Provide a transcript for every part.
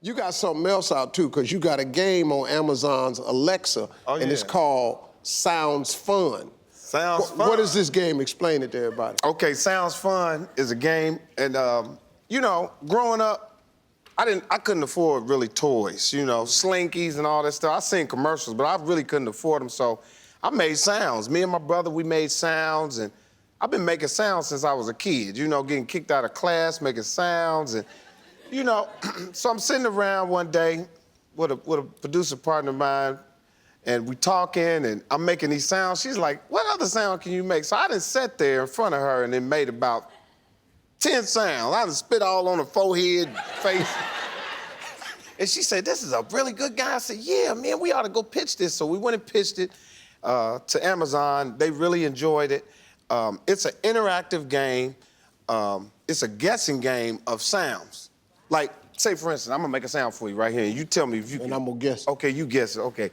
You got something else out too, because you got a game on Amazon's Alexa, and it's called Sounds Fun. Sounds Fun. What is this game? Explain it to everybody. Okay, Sounds Fun is a game, and you know, growing up, I couldn't afford really toys, you know, slinkies and all that stuff. I seen commercials, but I really couldn't afford them, so I made sounds. Me and my brother, we made sounds, and I've been making sounds since I was a kid, you know, getting kicked out of class, making sounds, and, you know, so I'm sitting around one day with a producer partner of mine, and we talking, and I'm making these sounds. She's like, what other sound can you make? So I done sat there in front of her and then made about 10 sounds. I done spit all on her forehead, face. And she said, this is a really good guy. I said, yeah, man, we ought to go pitch this. So we went and pitched it to Amazon. They really enjoyed it. It's an interactive game. It's a guessing game of sounds. Like, say, for instance, I'm gonna make a sound for you right here, and you tell me if you can. And I'm gonna guess. Okay, you guess it, okay.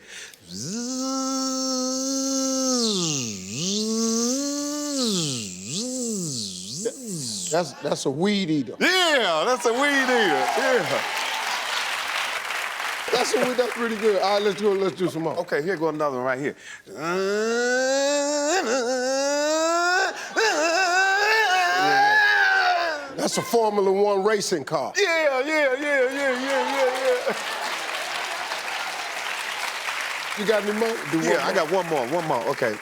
That's a weed eater. Yeah, that's a weed eater, yeah. That's pretty good. All right, let's do some more. Okay, here go another one right here. That's a Formula One racing car. Yeah. You got any more? Yeah, I got one more, okay.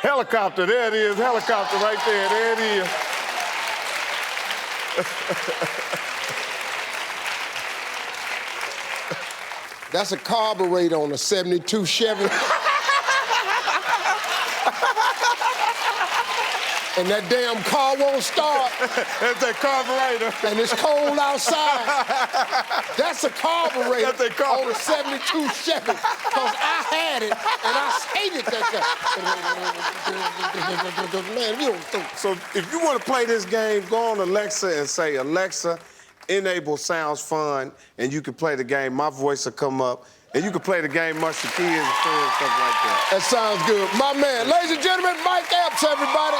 Helicopter, there it is, helicopter right there it is. That's a carburetor on a 72 Chevy. And that damn car won't start. That's that carburetor. And it's cold outside. That's a carburetor on a 72 Chevy. Because I had it, and I hated that thing. Man, you don't think. So if you want to play this game, go on Alexa and say, Alexa, enable Sounds Fun, and you can play the game. My voice will come up, and you can play the game amongst the kids and stuff like that. That sounds good. My man, ladies and gentlemen, Mike Epps, everybody.